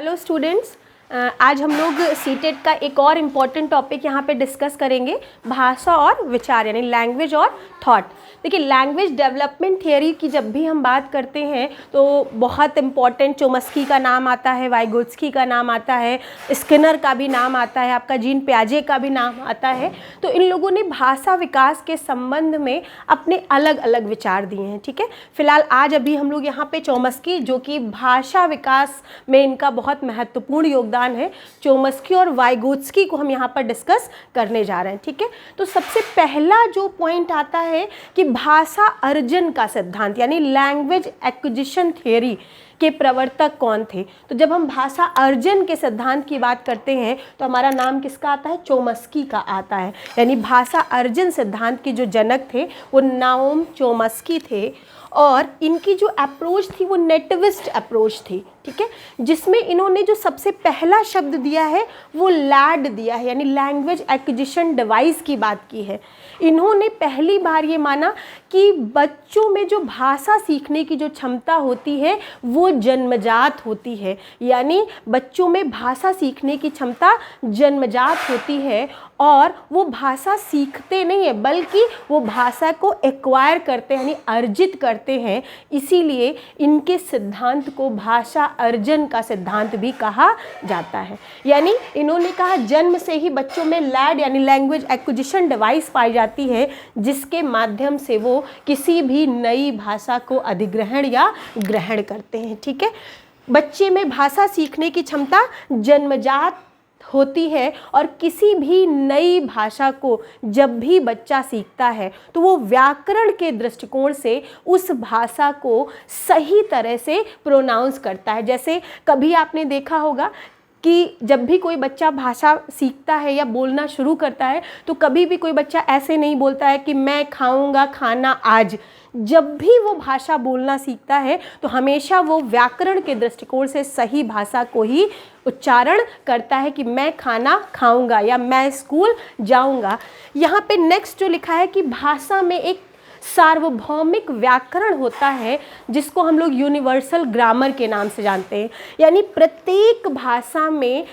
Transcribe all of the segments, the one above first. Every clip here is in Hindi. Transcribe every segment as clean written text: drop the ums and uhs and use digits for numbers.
हेलो स्टूडेंट्स, आज हम लोग सीटेट का एक और इम्पॉर्टेंट टॉपिक यहाँ पे डिस्कस करेंगे, भाषा और विचार यानी लैंग्वेज और थॉट। देखिए, लैंग्वेज डेवलपमेंट थियोरी की जब भी हम बात करते हैं तो बहुत इम्पॉर्टेंट चोमस्की का नाम आता है, वाइगोत्स्की का नाम आता है, स्किनर का भी नाम आता है, आपका जीन पियाजे का भी नाम आता है। तो इन लोगों ने भाषा विकास के संबंध में अपने अलग अलग विचार दिए हैं। ठीक है, फिलहाल आज अभी हम लोग यहाँ पे चोमस्की, जो कि भाषा विकास में इनका बहुत महत्वपूर्ण योगदान है, चोमस्की और वाइगोत्स्की को हम यहाँ पर डिस्कस करने जा रहे हैं। ठीक है, तो सबसे पहला जो पॉइंट आता है कि भाषा अर्जन का सिद्धांत यानी लैंग्वेज एक्विजिशन थियोरी के प्रवर्तक कौन थे। तो जब हम भाषा अर्जन के सिद्धांत की बात करते हैं तो हमारा नाम किसका आता है? चोमस्की का आता है। यानी भाषा अर्जन सिद्धांत के जो जनक थे वो नाओम चोमस्की थे और इनकी जो अप्रोच थी वो नेटिविस्ट अप्रोच थी। ठीक है, जिसमें इन्होंने जो सबसे पहला शब्द दिया है वो लैड दिया है, यानी लैंग्वेज एक्विजिशन डिवाइस की बात की है। इन्होंने पहली बार ये माना कि बच्चों में जो भाषा सीखने की जो क्षमता होती है वो जन्मजात होती है, यानी बच्चों में भाषा सीखने की क्षमता जन्मजात होती है और वो भाषा सीखते नहीं है बल्कि वो भाषा को एक्वायर करते हैं यानी अर्जित करते हैं। इसीलिए इनके सिद्धांत को भाषा अर्जन का सिद्धांत भी कहा जाता है। यानी इन्होंने कहा जन्म से ही बच्चों में लैड यानी लैंग्वेज एक्विजिशन डिवाइस पाई जाती है, जिसके माध्यम से वो किसी भी नई भाषा को अधिग्रहण या ग्रहण करते हैं। ठीक है, बच्चे में भाषा सीखने की क्षमता जन्मजात होती है और किसी भी नई भाषा को जब भी बच्चा सीखता है तो वो व्याकरण के दृष्टिकोण से उस भाषा को सही तरह से प्रोनाउंस करता है। जैसे कभी आपने देखा होगा कि जब भी कोई बच्चा भाषा सीखता है या बोलना शुरू करता है तो कभी भी कोई बच्चा ऐसे नहीं बोलता है कि मैं खाऊंगा खाना आज। जब भी वो भाषा बोलना सीखता है तो हमेशा वो व्याकरण के दृष्टिकोण से सही भाषा को ही उच्चारण करता है कि मैं खाना खाऊंगा या मैं स्कूल जाऊंगा। यहाँ पे नेक्स्ट जो लिखा है कि भाषा में एक सार्वभौमिक व्याकरण होता है जिसको हम लोग यूनिवर्सल ग्रामर के नाम से जानते हैं। यानी प्रत्येक भाषा में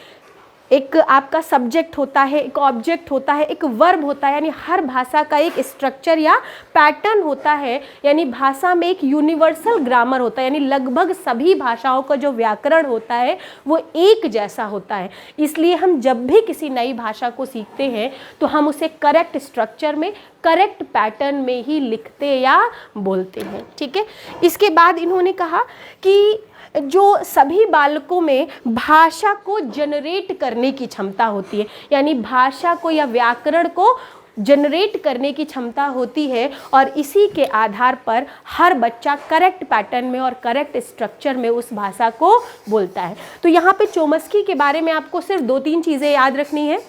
एक आपका सब्जेक्ट होता है, एक ऑब्जेक्ट होता है, एक वर्ब होता है, यानी हर भाषा का एक स्ट्रक्चर या पैटर्न होता है। यानी भाषा में एक यूनिवर्सल ग्रामर होता है, यानी लगभग सभी भाषाओं का जो व्याकरण होता है वो एक जैसा होता है। इसलिए हम जब भी किसी नई भाषा को सीखते हैं तो हम उसे करेक्ट स्ट्रक्चर में, करेक्ट पैटर्न में ही लिखते या बोलते हैं। ठीक है, इसके बाद इन्होंने कहा कि जो सभी बालकों में भाषा को जनरेट करने की क्षमता होती है, यानी भाषा को या व्याकरण को जनरेट करने की क्षमता होती है और इसी के आधार पर हर बच्चा करेक्ट पैटर्न में और करेक्ट स्ट्रक्चर में उस भाषा को बोलता है। तो यहाँ पे चोमस्की के बारे में आपको सिर्फ 2-3 चीज़ें याद रखनी है।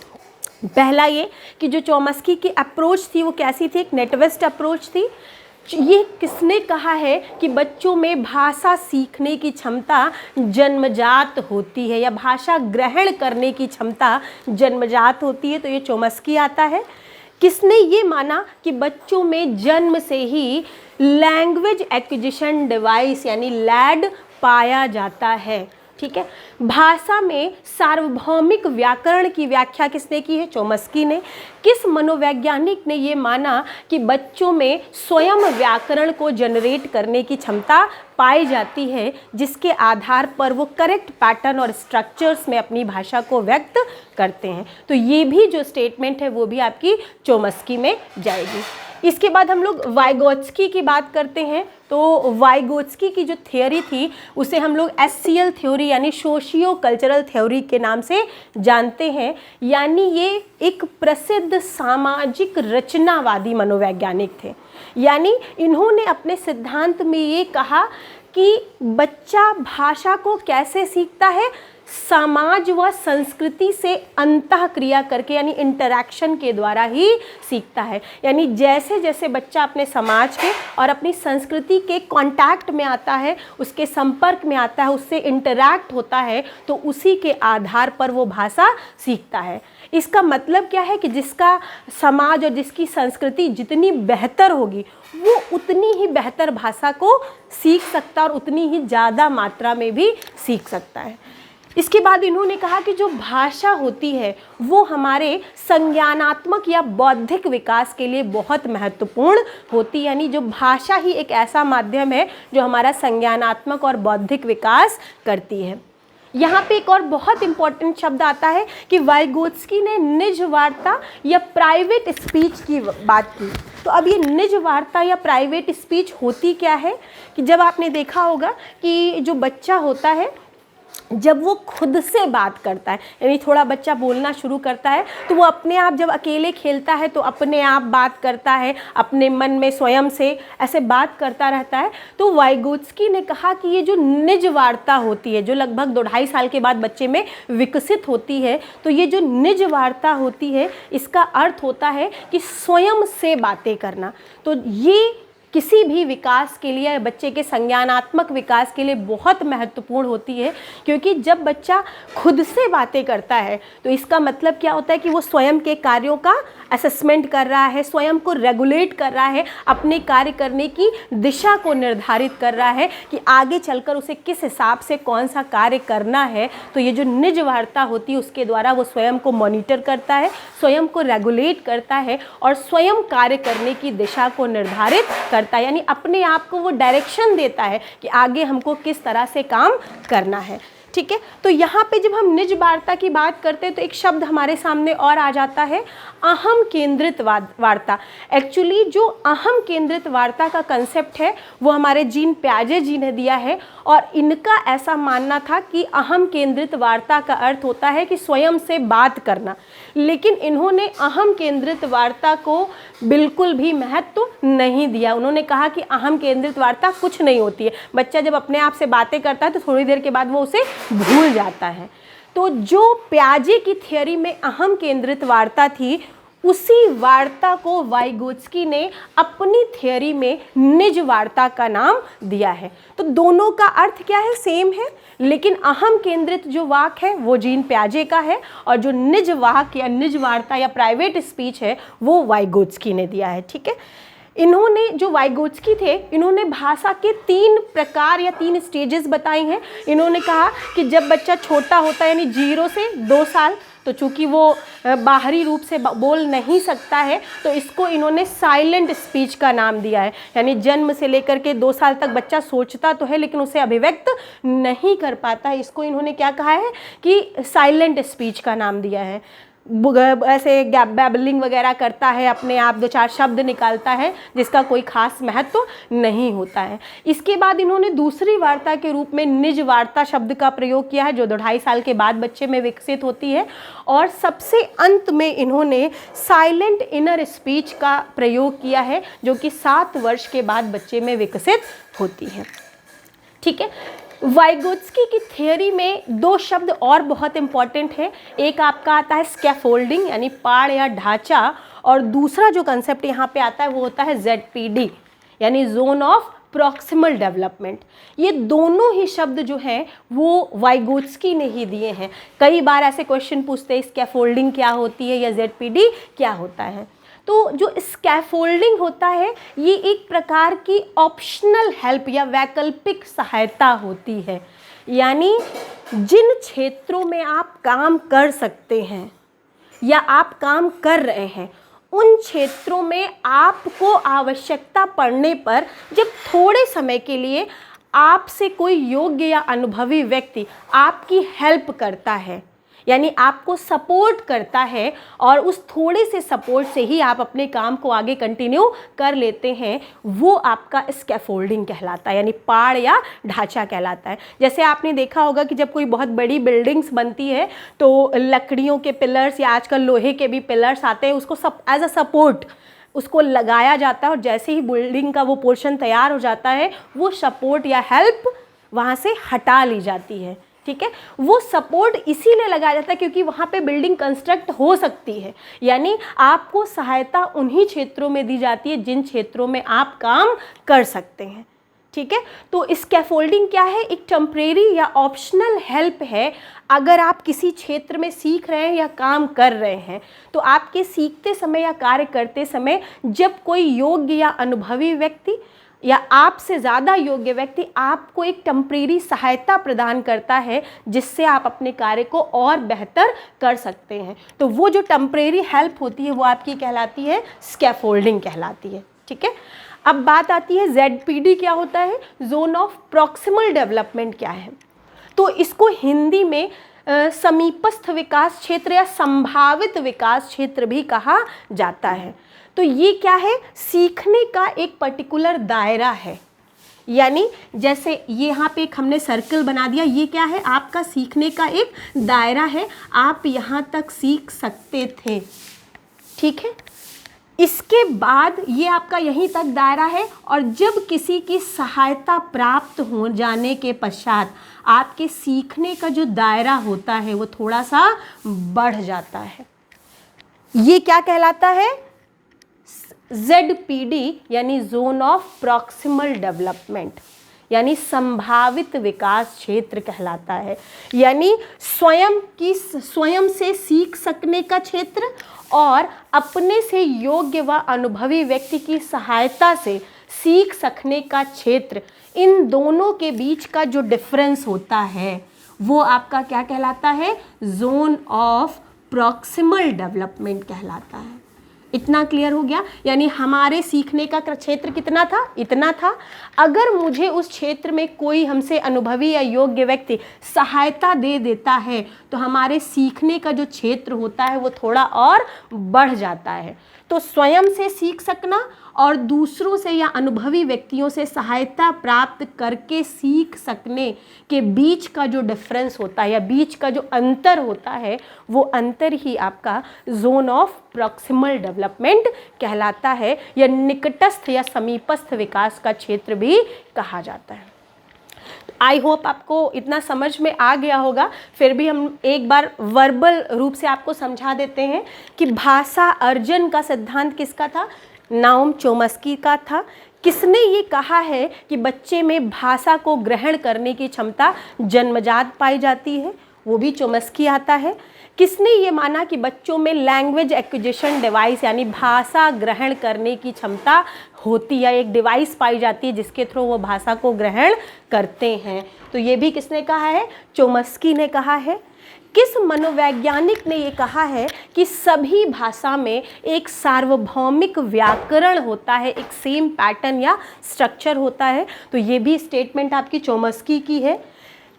पहला ये कि जो चोमस्की की अप्रोच थी वो कैसी थी? एक नेटिविस्ट अप्रोच थी। ये किसने कहा है कि बच्चों में भाषा सीखने की क्षमता जन्मजात होती है या भाषा ग्रहण करने की क्षमता जन्मजात होती है? तो ये चोमस्की आता है। किसने ये माना कि बच्चों में जन्म से ही लैंग्वेज एक्विजिशन डिवाइस यानी लैड पाया जाता है? ठीक है, भाषा में सार्वभौमिक व्याकरण की व्याख्या किसने की है? चोमस्की ने। किस मनोवैज्ञानिक ने ये माना कि बच्चों में स्वयं व्याकरण को जनरेट करने की क्षमता पाई जाती है, जिसके आधार पर वो करेक्ट पैटर्न और स्ट्रक्चर्स में अपनी भाषा को व्यक्त करते हैं? तो ये भी जो स्टेटमेंट है वो भी आपकी चोमस्की में जाएगी। इसके बाद हम लोग वाइगोत्स्की की बात करते हैं। तो वाइगोत्स्की की जो थियोरी थी उसे हम लोग SCL थ्योरी यानी सोशियो कल्चरल थ्योरी के नाम से जानते हैं। यानी ये एक प्रसिद्ध सामाजिक रचनावादी मनोवैज्ञानिक थे। यानी इन्होंने अपने सिद्धांत में ये कहा कि बच्चा भाषा को कैसे सीखता है? समाज व संस्कृति से अंतःक्रिया करके यानी इंटरैक्शन के द्वारा ही सीखता है। यानी जैसे जैसे बच्चा अपने समाज के और अपनी संस्कृति के कांटेक्ट में आता है, उसके संपर्क में आता है, उससे इंटरैक्ट होता है, तो उसी के आधार पर वो भाषा सीखता है। इसका मतलब क्या है कि जिसका समाज और जिसकी संस्कृति जितनी बेहतर होगी वो उतनी ही बेहतर भाषा को सीख सकता है और उतनी ही ज़्यादा मात्रा में भी सीख सकता है। इसके बाद इन्होंने कहा कि जो भाषा होती है वो हमारे संज्ञानात्मक या बौद्धिक विकास के लिए बहुत महत्वपूर्ण होती है। यानी जो भाषा ही एक ऐसा माध्यम है जो हमारा संज्ञानात्मक और बौद्धिक विकास करती है। यहाँ पे एक और बहुत इंपॉर्टेंट शब्द आता है कि वाइगोत्स्की ने निज वार्ता या प्राइवेट स्पीच की बात की। तो अब ये निज वार्ता या प्राइवेट स्पीच होती क्या है कि जब आपने देखा होगा कि जो बच्चा होता है जब वो खुद से बात करता है, यानी थोड़ा बच्चा बोलना शुरू करता है तो वो अपने आप जब अकेले खेलता है तो अपने आप बात करता है, अपने मन में स्वयं से ऐसे बात करता रहता है। तो वाइगोत्स्की ने कहा कि ये जो निज वार्ता होती है जो लगभग 2-2.5 साल के बाद बच्चे में विकसित होती है, तो ये जो निज वार्ता होती है इसका अर्थ होता है कि स्वयं से बातें करना। तो ये किसी भी विकास के लिए, बच्चे के संज्ञानात्मक विकास के लिए बहुत महत्वपूर्ण होती है, क्योंकि जब बच्चा खुद से बातें करता है तो इसका मतलब क्या होता है कि वो स्वयं के कार्यों का असेसमेंट कर रहा है, स्वयं को रेगुलेट कर रहा है, अपने कार्य करने की दिशा को निर्धारित कर रहा है कि आगे चलकर उसे किस हिसाब से कौन सा कार्य करना है। तो ये जो निज वार्ता होती है उसके द्वारा वो स्वयं को मॉनिटर करता है, स्वयं को रेगुलेट करता है और स्वयं कार्य करने की दिशा को निर्धारित करता है, यानी अपने आप को वो डायरेक्शन देता है कि आगे हमको किस तरह से काम करना है। ठीक है, तो यहाँ पे जब हम निज वार्ता की बात करते हैं तो एक शब्द हमारे सामने और आ जाता है, अहम केंद्रित वार्ता। एक्चुअली जो अहम केंद्रित वार्ता का कंसेप्ट है वो हमारे जीन प्याजे जी ने दिया है और इनका ऐसा मानना था कि अहम केंद्रित वार्ता का अर्थ होता है कि स्वयं से बात करना, लेकिन इन्होंने अहम केंद्रित वार्ता को बिल्कुल भी महत्व नहीं दिया। उन्होंने कहा कि अहम केंद्रित वार्ता कुछ नहीं होती है, बच्चा जब अपने आप से बातें करता है तो थोड़ी देर के बाद वो उसे भूल जाता है। तो जो प्याजे की थियोरी में अहम केंद्रित वार्ता थी उसी वार्ता को वाइगोत्स्की ने अपनी थियोरी में निज वार्ता का नाम दिया है। तो दोनों का अर्थ क्या है, सेम है, लेकिन अहम केंद्रित जो वाक है वो जीन प्याजे का है और जो निज वाक या निज वार्ता या प्राइवेट स्पीच है वो वाइगोत्स्की ने दिया है। ठीक है, इन्होंने जो वाइगोत्स्की थे इन्होंने भाषा के 3 प्रकार या 3 स्टेजेस बताई हैं। इन्होंने कहा कि जब बच्चा छोटा होता है यानी 0 से 2 साल, तो चूंकि वो बाहरी रूप से बोल नहीं सकता है तो इसको इन्होंने साइलेंट स्पीच का नाम दिया है। यानी जन्म से लेकर के 2 साल तक बच्चा सोचता तो है लेकिन उसे अभिव्यक्त नहीं कर पाता है, इसको इन्होंने क्या कहा है कि साइलेंट स्पीच का नाम दिया है। ऐसे बैबलिंग वगैरह करता है, अपने आप 2-4 शब्द निकालता है जिसका कोई खास महत्व नहीं होता है। इसके बाद इन्होंने दूसरी वार्ता के रूप में निज वार्ता शब्द का प्रयोग किया है जो 2-2.5 साल के बाद बच्चे में विकसित होती है, और सबसे अंत में इन्होंने साइलेंट इनर स्पीच का प्रयोग किया है जो कि 7 वर्ष के बाद बच्चे में विकसित होती है। ठीक है, वाइगोत्स्की की थियोरी में 2 शब्द और बहुत इंपॉर्टेंट है। एक आपका आता है स्कैफोल्डिंग यानी पाड़ या ढांचा, और दूसरा जो कंसेप्ट यहाँ पे आता है वो होता है ZPD यानी जोन ऑफ प्रॉक्सिमल डेवलपमेंट। ये दोनों ही शब्द जो हैं वो वाइगोत्स्की ने ही दिए हैं। कई बार ऐसे क्वेश्चन पूछते हैं स्कैफोल्डिंग क्या होती है या ZPD क्या होता है। तो जो स्कैफोल्डिंग होता है ये एक प्रकार की ऑप्शनल हेल्प या वैकल्पिक सहायता होती है, यानी जिन क्षेत्रों में आप काम कर सकते हैं या आप काम कर रहे हैं उन क्षेत्रों में आपको आवश्यकता पड़ने पर जब थोड़े समय के लिए आपसे कोई योग्य या अनुभवी व्यक्ति आपकी हेल्प करता है, यानी आपको सपोर्ट करता है और उस थोड़े से सपोर्ट से ही आप अपने काम को आगे कंटिन्यू कर लेते हैं, वो आपका स्कैफोल्डिंग कहलाता है यानी पाड़ या ढांचा कहलाता है। जैसे आपने देखा होगा कि जब कोई बहुत बड़ी बिल्डिंग्स बनती है तो लकड़ियों के पिलर्स या आजकल लोहे के भी पिलर्स आते हैं, उसको एज अ सपोर्ट उसको लगाया जाता है और जैसे ही बिल्डिंग का वो पोर्शन तैयार हो जाता है वो सपोर्ट या हेल्प वहाँ से हटा ली जाती है। ठीक है, वो सपोर्ट इसीलिए लगाया जाता है क्योंकि वहाँ पे बिल्डिंग कंस्ट्रक्ट हो सकती है, यानी आपको सहायता उन्हीं क्षेत्रों में दी जाती है जिन क्षेत्रों में आप काम कर सकते हैं। ठीक है, तो स्कैफोल्डिंग क्या है, एक टेम्परेरी या ऑप्शनल हेल्प है। अगर आप किसी क्षेत्र में सीख रहे हैं या काम कर रहे हैं तो आपके सीखते समय या कार्य करते समय जब कोई योग्य या अनुभवी व्यक्ति या आपसे ज़्यादा योग्य व्यक्ति आपको एक टेम्परेरी सहायता प्रदान करता है जिससे आप अपने कार्य को और बेहतर कर सकते हैं। तो वो जो टेम्परेरी हेल्प होती है वो आपकी कहलाती है स्कैफोल्डिंग कहलाती है। ठीक है, अब बात आती है ZPD क्या होता है, जोन ऑफ प्रॉक्सिमल डेवलपमेंट क्या है। तो इसको हिंदी में समीपस्थ विकास क्षेत्र या संभावित विकास क्षेत्र भी कहा जाता है। तो ये क्या है, सीखने का एक पर्टिकुलर दायरा है। यानी जैसे ये यहाँ पे एक हमने सर्कल बना दिया, ये क्या है, आपका सीखने का एक दायरा है, आप यहाँ तक सीख सकते थे। ठीक है, इसके बाद ये आपका यहीं तक दायरा है, और जब किसी की सहायता प्राप्त हो जाने के पश्चात आपके सीखने का जो दायरा होता है वो थोड़ा सा बढ़ जाता है। ये क्या कहलाता है, ZPD यानी जोन ऑफ प्रॉक्सिमल डेवलपमेंट, यानी संभावित विकास क्षेत्र कहलाता है। यानी स्वयं से सीख सकने का क्षेत्र और अपने से योग्य व अनुभवी व्यक्ति की सहायता से सीख सकने का क्षेत्र, इन दोनों के बीच का जो डिफरेंस होता है वो आपका क्या कहलाता है, जोन ऑफ प्रॉक्सिमल डेवलपमेंट कहलाता है। इतना क्लियर हो गया। यानी हमारे सीखने का क्षेत्र कितना था, इतना था। अगर मुझे उस क्षेत्र में कोई हमसे अनुभवी या योग्य व्यक्ति सहायता दे देता है तो हमारे सीखने का जो क्षेत्र होता है वो थोड़ा और बढ़ जाता है। तो स्वयं से सीख सकना और दूसरों से या अनुभवी व्यक्तियों से सहायता प्राप्त करके सीख सकने के बीच का जो डिफरेंस होता है या बीच का जो अंतर होता है वो अंतर ही आपका जोन ऑफ प्रॉक्सिमल डेवलपमेंट कहलाता है, या निकटस्थ या समीपस्थ विकास का क्षेत्र भी कहा जाता है। आई होप आपको इतना समझ में आ गया होगा। फिर भी हम एक बार वर्बल रूप से आपको समझा देते हैं कि भाषा अर्जन का सिद्धांत किसका था, नाओम चोम्स्की का था। किसने ये कहा है कि बच्चे में भाषा को ग्रहण करने की क्षमता जन्मजात पाई जाती है, वो भी चोम्स्की आता है। किसने ये माना कि बच्चों में लैंग्वेज एक्विजिशन डिवाइस यानी भाषा ग्रहण करने की क्षमता होती है, एक डिवाइस पाई जाती है जिसके थ्रू वो भाषा को ग्रहण करते हैं, तो ये भी किसने कहा है, चोम्स्की ने कहा है। किस मनोवैज्ञानिक ने ये कहा है कि सभी भाषा में एक सार्वभौमिक व्याकरण होता है, एक सेम पैटर्न या स्ट्रक्चर होता है, तो ये भी स्टेटमेंट आपकी चोम्स्की की है।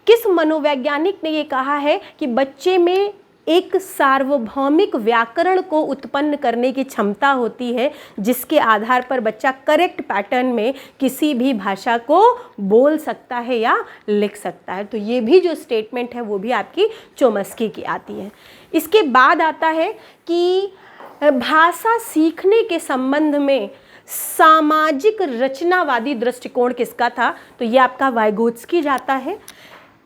किस मनोवैज्ञानिक ने ये कहा है कि बच्चे में एक सार्वभौमिक व्याकरण को उत्पन्न करने की क्षमता होती है जिसके आधार पर बच्चा करेक्ट पैटर्न में किसी भी भाषा को बोल सकता है या लिख सकता है, तो ये भी जो स्टेटमेंट है वो भी आपकी चोम्स्की की आती है। इसके बाद आता है कि भाषा सीखने के संबंध में सामाजिक रचनावादी दृष्टिकोण किसका था, तो ये आपका वाइगोत्स्की जाता है।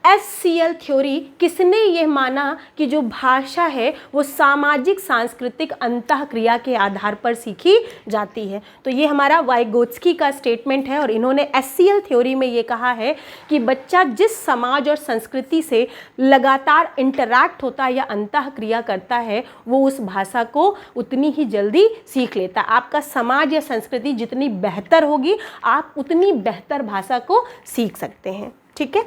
SCL थ्योरी, किसने ये माना कि जो भाषा है वो सामाजिक सांस्कृतिक अंतःक्रिया के आधार पर सीखी जाती है, तो ये हमारा वाइगोत्स्की का स्टेटमेंट है। और इन्होंने SCL थ्योरी में ये कहा है कि बच्चा जिस समाज और संस्कृति से लगातार इंटरैक्ट होता है या अंतःक्रिया करता है वो उस भाषा को उतनी ही जल्दी सीख लेता है। आपका समाज या संस्कृति जितनी बेहतर होगी आप उतनी बेहतर भाषा को सीख सकते हैं। ठीक है,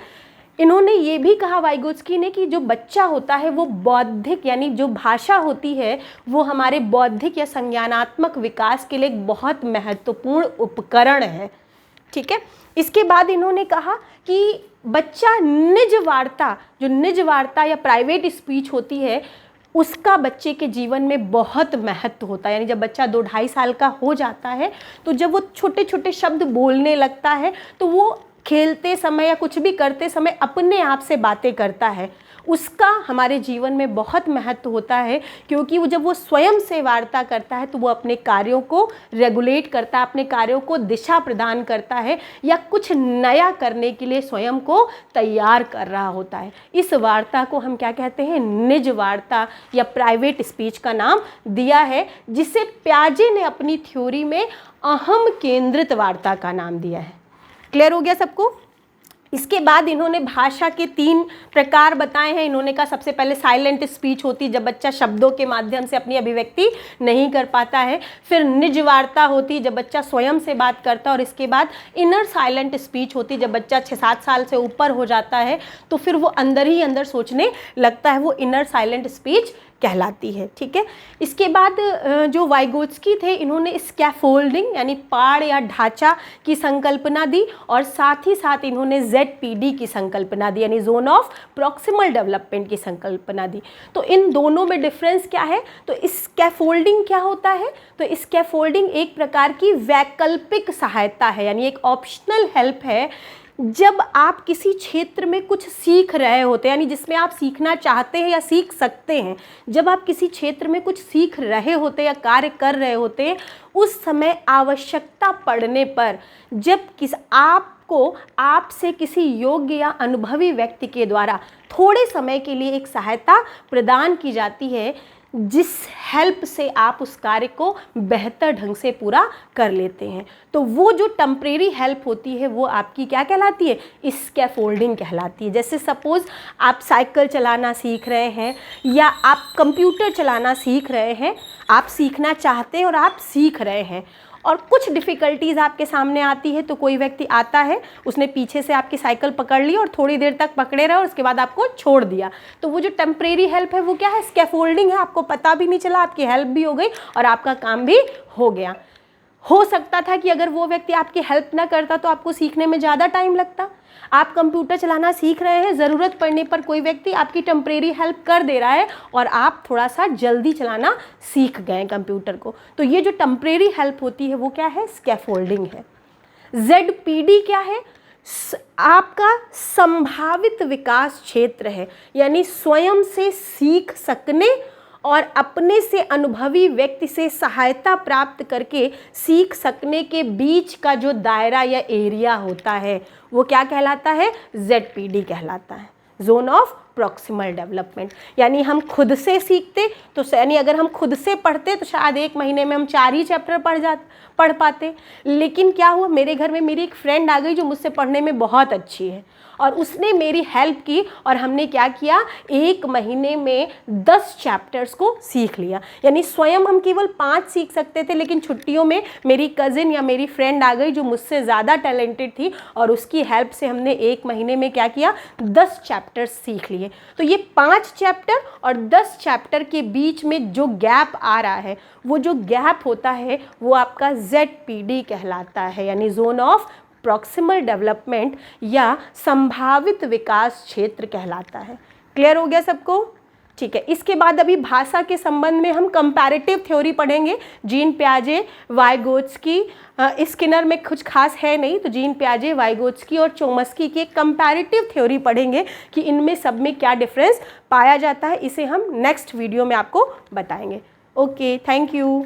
इन्होंने ये भी कहा वाइगोत्स्की ने कि जो बच्चा होता है वो बौद्धिक यानी जो भाषा होती है वो हमारे बौद्धिक या संज्ञानात्मक विकास के लिए एक बहुत महत्वपूर्ण उपकरण है। ठीक है, इसके बाद इन्होंने कहा कि बच्चा निज वार्ता या प्राइवेट स्पीच होती है उसका बच्चे के जीवन में बहुत महत्व होता है। यानी जब बच्चा 2-2.5 साल का हो जाता है तो जब वो छोटे छोटे शब्द बोलने लगता है तो वो खेलते समय या कुछ भी करते समय अपने आप से बातें करता है, उसका हमारे जीवन में बहुत महत्व होता है, क्योंकि वो जब वो स्वयं से वार्ता करता है तो वो अपने कार्यों को रेगुलेट करता है, अपने कार्यों को दिशा प्रदान करता है या कुछ नया करने के लिए स्वयं को तैयार कर रहा होता है। इस वार्ता को हम क्या कहते हैं, निज वार्ता या प्राइवेट स्पीच का नाम दिया है, जिसे प्याजे ने अपनी थ्योरी में अहम केंद्रित वार्ता का नाम दिया है। क्लियर हो गया सबको। इसके बाद इन्होंने भाषा के 3 प्रकार बताए हैं। इन्होंने कहा सबसे पहले साइलेंट स्पीच होती है, जब बच्चा शब्दों के माध्यम से अपनी अभिव्यक्ति नहीं कर पाता है। फिर निज वार्ता होती है, जब बच्चा स्वयं से बात करता है। और इसके बाद इनर साइलेंट स्पीच होती है, जब बच्चा 6-7 साल से ऊपर हो जाता है तो फिर वो अंदर ही अंदर सोचने लगता है, वो इनर साइलेंट स्पीच कहलाती है। ठीक है, इसके बाद जो वाइगोत्स्की थे, इन्होंने स्कैफोल्डिंग यानी पाड़ या ढांचा की संकल्पना दी, और साथ ही साथ इन्होंने ZPD की संकल्पना दी यानी जोन ऑफ प्रॉक्सिमल डेवलपमेंट की संकल्पना दी। तो इन दोनों में डिफरेंस क्या है? तो स्कैफोल्डिंग क्या होता है? तो स्कैफोल्डिंग एक प्रकार की वैकल्पिक सहायता है, यानी एक ऑप्शनल हेल्प है। जब आप किसी क्षेत्र में कुछ सीख रहे होते हैं, यानी जिसमें आप सीखना चाहते हैं या सीख सकते हैं, जब आप किसी क्षेत्र में कुछ सीख रहे होते हैं या कार्य कर रहे होते हैं, उस समय आवश्यकता पड़ने पर जब आपको आपसे किसी योग्य या अनुभवी व्यक्ति के द्वारा थोड़े समय के लिए एक सहायता प्रदान की जाती है, जिस हेल्प से आप उस कार्य को बेहतर ढंग से पूरा कर लेते हैं, तो वो जो टेम्परेरी हेल्प होती है वो आपकी क्या कहलाती है? स्कैफोल्डिंग कहलाती है। जैसे सपोज़ आप साइकिल चलाना सीख रहे हैं या आप कंप्यूटर चलाना सीख रहे हैं, आप सीखना चाहते हैं और आप सीख रहे हैं, और कुछ डिफ़िकल्टीज़ आपके सामने आती है, तो कोई व्यक्ति आता है, उसने पीछे से आपकी साइकिल पकड़ ली और थोड़ी देर तक पकड़े रहा और उसके बाद आपको छोड़ दिया, तो वो जो टेम्परेरी हेल्प है वो क्या है? स्कैफोल्डिंग है। आपको पता भी नहीं चला, आपकी हेल्प भी हो गई और आपका काम भी हो गया। हो सकता था कि अगर वो व्यक्ति आपकी हेल्प ना करता तो आपको सीखने में ज़्यादा टाइम लगता। आप कंप्यूटर चलाना सीख रहे हैं, ज़रूरत पड़ने पर कोई व्यक्ति आपकी टेम्परेरी हेल्प कर दे रहा है और आप थोड़ा सा जल्दी चलाना सीख गए कंप्यूटर को, तो ये जो टेम्परेरी हेल्प होती है वो क्या है? स्कैफोल्डिंग है। ZPD क्या है? आपका संभावित विकास क्षेत्र है, यानी स्वयं से सीख सकने और अपने से अनुभवी व्यक्ति से सहायता प्राप्त करके सीख सकने के बीच का जो दायरा या एरिया होता है वो क्या कहलाता है? ZPD कहलाता है, जोन ऑफ प्रॉक्सिमल डेवलपमेंट। यानी हम खुद से सीखते तो यानी अगर हम खुद से पढ़ते तो शायद 1 महीने में हम 4 ही चैप्टर पढ़ पाते, लेकिन क्या हुआ, मेरे घर में मेरी एक फ्रेंड आ गई जो मुझसे पढ़ने में बहुत अच्छी है और उसने मेरी हेल्प की और हमने क्या किया, 1 महीने में 10 चैप्टर्स को सीख लिया। यानी स्वयं हम केवल 5 सीख सकते थे, लेकिन छुट्टियों में मेरी कज़िन या मेरी फ्रेंड आ गई जो मुझसे ज़्यादा टैलेंटेड थी और उसकी हेल्प से हमने 1 महीने में क्या किया, 10 चैप्टर्स सीख लिए। तो ये 5 चैप्टर और 10 चैप्टर के बीच में जो गैप आ रहा है, वो जो गैप होता है वो आपका ZPD कहलाता है, यानी जोन ऑफ प्रॉक्सिमल डेवलपमेंट या संभावित विकास क्षेत्र कहलाता है। क्लियर हो गया सबको? ठीक है, इसके बाद अभी भाषा के संबंध में हम कंपैरेटिव थ्योरी पढ़ेंगे। जीन पियाजे, वाइगोत्स्की, स्किनर में कुछ खास है नहीं, तो जीन पियाजे, वाइगोत्स्की और चोम्स्की की एक कंपैरेटिव थ्योरी पढ़ेंगे कि इनमें सब में क्या डिफरेंस पाया जाता है। इसे हम नेक्स्ट वीडियो में आपको बताएंगे। Okay, thank you.